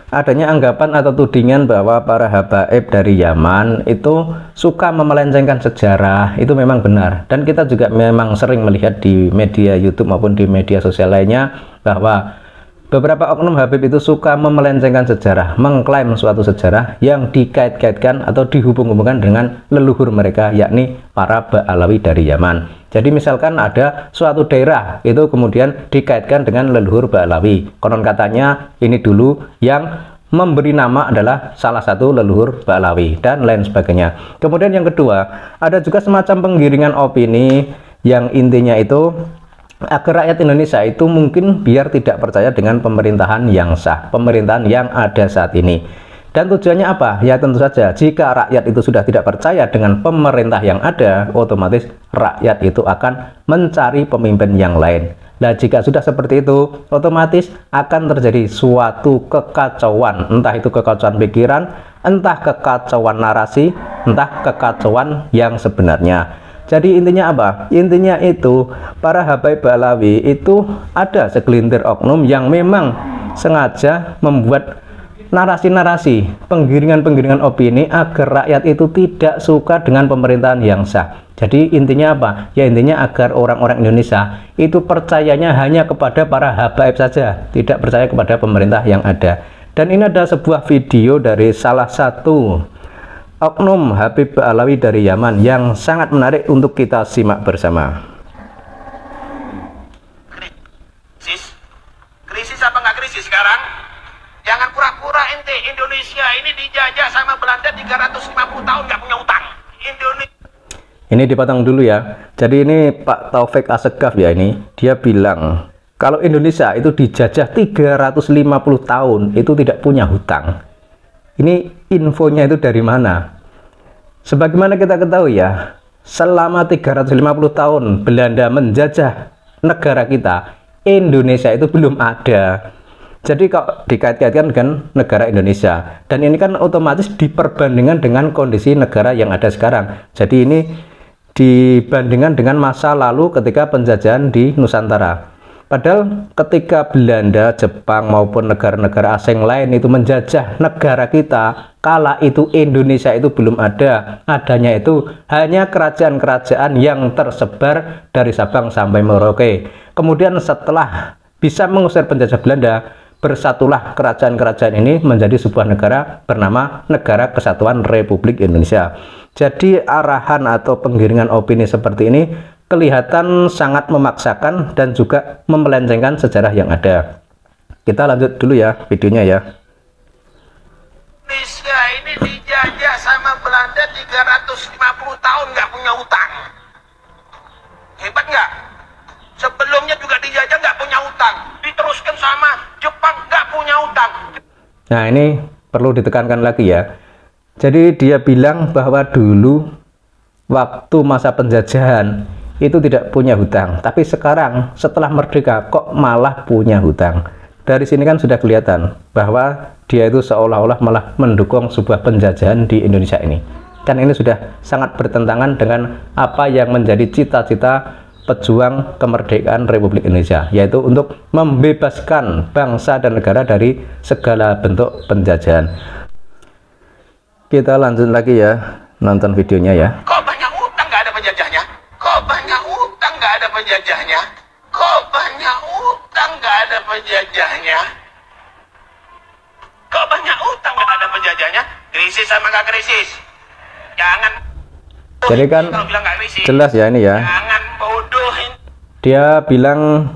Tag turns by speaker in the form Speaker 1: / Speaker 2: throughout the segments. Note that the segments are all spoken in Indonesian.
Speaker 1: adanya anggapan atau tudingan bahwa para habaib dari Yaman itu suka memelencengkan sejarah, itu memang benar. Dan kita juga memang sering melihat di media YouTube maupun di media sosial lainnya bahwa beberapa oknum Habib itu suka memelencengkan sejarah, mengklaim suatu sejarah yang dikait-kaitkan atau dihubung-hubungkan dengan leluhur mereka, yakni para Ba'alawi dari Yaman. Jadi misalkan ada suatu daerah itu kemudian dikaitkan dengan leluhur Ba'alawi. Konon katanya ini dulu yang memberi nama adalah salah satu leluhur Ba'alawi dan lain sebagainya. Kemudian yang kedua, ada juga semacam penggiringan opini yang intinya itu agar rakyat Indonesia itu mungkin biar tidak percaya dengan pemerintahan yang sah, pemerintahan yang ada saat ini. Dan tujuannya apa? Ya tentu saja, jika rakyat itu sudah tidak percaya dengan pemerintah yang ada, otomatis rakyat itu akan mencari pemimpin yang lain. Nah, jika sudah seperti itu, otomatis akan terjadi suatu kekacauan, entah itu kekacauan pikiran, entah kekacauan narasi, entah kekacauan yang sebenarnya. Jadi intinya apa? Intinya itu para habaib Ba'alawi itu ada segelintir oknum yang memang sengaja membuat narasi-narasi, penggiringan-penggiringan opini agar rakyat itu tidak suka dengan pemerintahan yang sah. Jadi intinya apa? Ya intinya agar orang-orang Indonesia itu percayanya hanya kepada para habaib saja, tidak percaya kepada pemerintah yang ada. Dan ini ada sebuah video dari salah satu oknum Habib Ba'alawi dari Yaman yang sangat menarik untuk kita simak bersama.
Speaker 2: Krisis apa nggak krisis sekarang? Jangan pura-pura ente, Indonesia ini dijajah sama Belanda 350 tahun nggak punya utang.
Speaker 1: Ini dipotong dulu ya. Jadi ini Pak Taufik Assegaf ya, ini dia bilang kalau Indonesia itu dijajah 350 tahun itu tidak punya hutang. Ini infonya itu dari mana? Sebagaimana kita ketahui ya, selama 350 tahun Belanda menjajah negara kita, Indonesia itu belum ada. Jadi kalau dikait-kaitkan dengan negara Indonesia, dan ini kan otomatis diperbandingkan dengan kondisi negara yang ada sekarang. Jadi ini dibandingkan dengan masa lalu ketika penjajahan di Nusantara. Padahal ketika Belanda, Jepang maupun negara-negara asing lain itu menjajah negara kita, kala itu Indonesia itu belum ada. Adanya itu hanya kerajaan-kerajaan yang tersebar dari Sabang sampai Merauke. Kemudian setelah bisa mengusir penjajah Belanda, bersatulah kerajaan-kerajaan ini menjadi sebuah negara bernama Negara Kesatuan Republik Indonesia. Jadi arahan atau penggiringan opini seperti ini kelihatan sangat memaksakan dan juga memelencengkan sejarah yang ada. Kita lanjut dulu ya videonya ya.
Speaker 2: Indonesia ini dijajah sama Belanda 350 tahun nggak punya utang. Hebat nggak? Sebelumnya juga dijajah nggak punya utang, diteruskan sama Jepang nggak punya utang.
Speaker 1: Nah ini perlu ditekankan lagi ya. Jadi dia bilang bahwa dulu waktu masa penjajahan itu tidak punya hutang, tapi sekarang setelah merdeka kok malah punya hutang. Dari sini kan sudah kelihatan bahwa dia itu seolah-olah malah mendukung sebuah penjajahan di Indonesia ini. Kan ini sudah sangat bertentangan dengan apa yang menjadi cita-cita pejuang kemerdekaan Republik Indonesia, yaitu untuk membebaskan bangsa dan negara dari segala bentuk penjajahan. Kita lanjut lagi ya, nonton videonya ya.
Speaker 2: Kok banyak utang nggak ada penjajahnya? Kok banyak utang nggak ada penjajahnya? Kok banyak utang nggak ada penjajahnya? Kok banyak utang nggak ada penjajahnya? Krisis sama nggak krisis? Jangan.
Speaker 1: Jadi kan jelas ya ini ya.
Speaker 2: Jangan bodohin.
Speaker 1: Dia bilang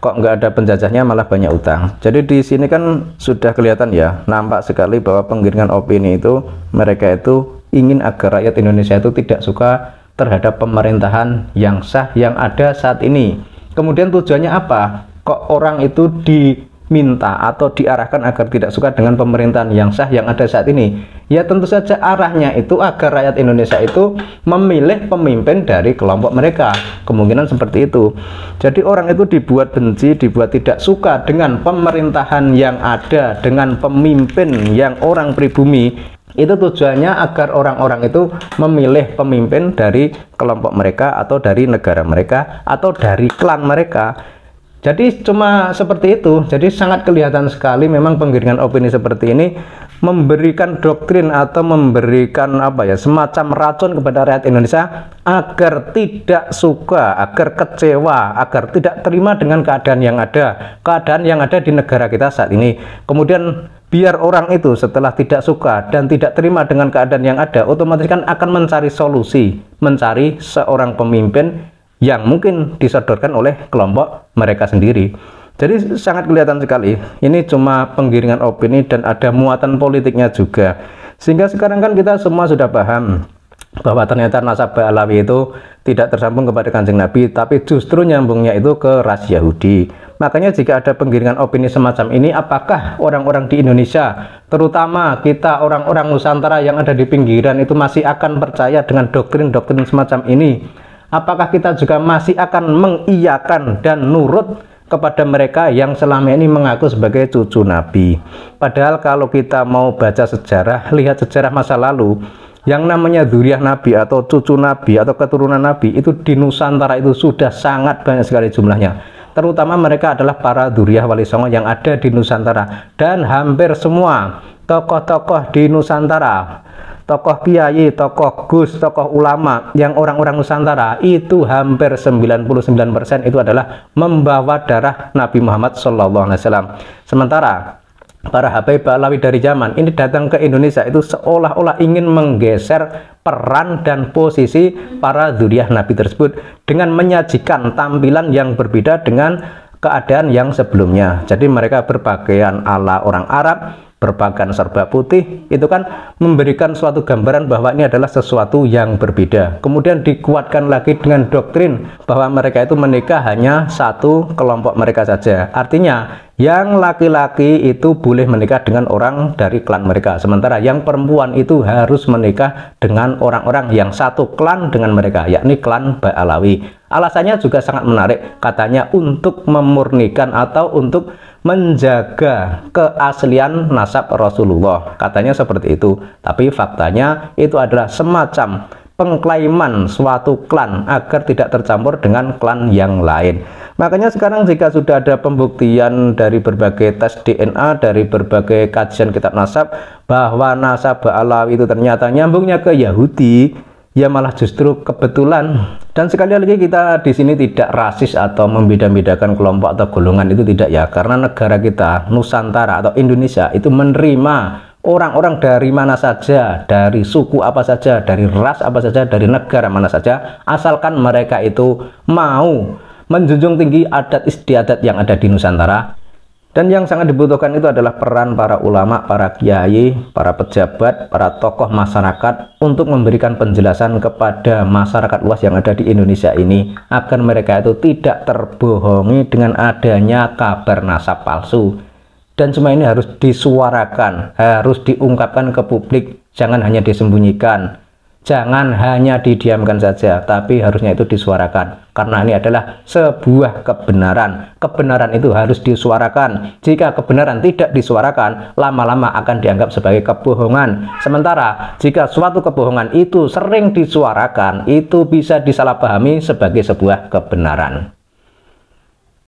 Speaker 1: kok nggak ada penjajahnya malah banyak utang. Jadi di sini kan sudah kelihatan ya, nampak sekali bahwa penggiringan opini itu mereka itu ingin agar rakyat Indonesia itu tidak suka terhadap pemerintahan yang sah yang ada saat ini. Kemudian tujuannya apa? Kok orang itu diminta atau diarahkan agar tidak suka dengan pemerintahan yang sah yang ada saat ini? Ya tentu saja arahnya itu agar rakyat Indonesia itu memilih pemimpin dari kelompok mereka. Kemungkinan seperti itu. Jadi orang itu dibuat benci, dibuat tidak suka dengan pemerintahan yang ada, dengan pemimpin yang orang pribumi. Itu tujuannya agar orang-orang itu memilih pemimpin dari kelompok mereka atau dari negara mereka atau dari klan mereka. Jadi cuma seperti itu. Jadi sangat kelihatan sekali memang penggiringan opini seperti ini memberikan doktrin atau memberikan semacam racun kepada rakyat Indonesia agar tidak suka, agar kecewa, agar tidak terima dengan keadaan yang ada di negara kita saat ini. Kemudian biar orang itu setelah tidak suka dan tidak terima dengan keadaan yang ada, otomatis kan akan mencari solusi, mencari seorang pemimpin yang mungkin disodorkan oleh kelompok mereka sendiri. Jadi sangat kelihatan sekali ini cuma penggiringan opini dan ada muatan politiknya juga. Sehingga sekarang kan kita semua sudah paham bahwa ternyata nasab Ba'alawi itu tidak tersambung kepada Kanjeng Nabi, tapi justru nyambungnya itu ke ras Yahudi. Makanya jika ada penggiringan opini semacam ini, apakah orang-orang di Indonesia, terutama kita orang-orang Nusantara yang ada di pinggiran itu masih akan percaya dengan doktrin-doktrin semacam ini? Apakah kita juga masih akan mengiyakan dan nurut kepada mereka yang selama ini mengaku sebagai cucu Nabi? Padahal kalau kita mau baca sejarah, lihat sejarah masa lalu, yang namanya dzurriyyah Nabi atau cucu Nabi atau keturunan Nabi itu di Nusantara itu sudah sangat banyak sekali jumlahnya. Terutama mereka adalah para dzurriyyah Wali Songo yang ada di Nusantara, dan hampir semua tokoh-tokoh di Nusantara, tokoh kiai, tokoh gus, tokoh ulama yang orang-orang Nusantara itu hampir 99% itu adalah membawa darah Nabi Muhammad SAW. Sementara para Habaib Ba'alawi dari zaman ini datang ke Indonesia itu seolah-olah ingin menggeser peran dan posisi para dzurriyyah Nabi tersebut dengan menyajikan tampilan yang berbeda dengan keadaan yang sebelumnya. Jadi mereka berpakaian ala orang Arab, berpakaian serba putih, itu kan memberikan suatu gambaran bahwa ini adalah sesuatu yang berbeda. Kemudian dikuatkan lagi dengan doktrin bahwa mereka itu menikah hanya satu kelompok mereka saja. Artinya yang laki-laki itu boleh menikah dengan orang dari klan mereka, sementara yang perempuan itu harus menikah dengan orang-orang yang satu klan dengan mereka, yakni klan Ba'alawi. Alasannya juga sangat menarik, katanya untuk memurnikan atau untuk menjaga keaslian nasab Rasulullah, katanya seperti itu. Tapi faktanya itu adalah semacam pengklaiman suatu klan agar tidak tercampur dengan klan yang lain. Makanya sekarang jika sudah ada pembuktian dari berbagai tes DNA, dari berbagai kajian kitab nasab bahwa nasab Ba'alawi itu ternyata nyambungnya ke Yahudi, ya malah justru kebetulan. Dan sekali lagi kita di sini tidak rasis atau membeda-bedakan kelompok atau golongan, itu tidak ya, karena negara kita Nusantara atau Indonesia itu menerima orang-orang dari mana saja, dari suku apa saja, dari ras apa saja, dari negara mana saja, asalkan mereka itu mau menjunjung tinggi adat istiadat yang ada di Nusantara. Dan yang sangat dibutuhkan itu adalah peran para ulama, para kiai, para pejabat, para tokoh masyarakat untuk memberikan penjelasan kepada masyarakat luas yang ada di Indonesia ini agar mereka itu tidak terbohongi dengan adanya kabar nasab palsu. Dan semua ini harus disuarakan, harus diungkapkan ke publik, jangan hanya disembunyikan, jangan hanya didiamkan saja, tapi harusnya itu disuarakan. Karena ini adalah sebuah kebenaran. Kebenaran itu harus disuarakan. Jika kebenaran tidak disuarakan, lama-lama akan dianggap sebagai kebohongan. Sementara jika suatu kebohongan itu sering disuarakan, itu bisa disalahpahami sebagai sebuah kebenaran.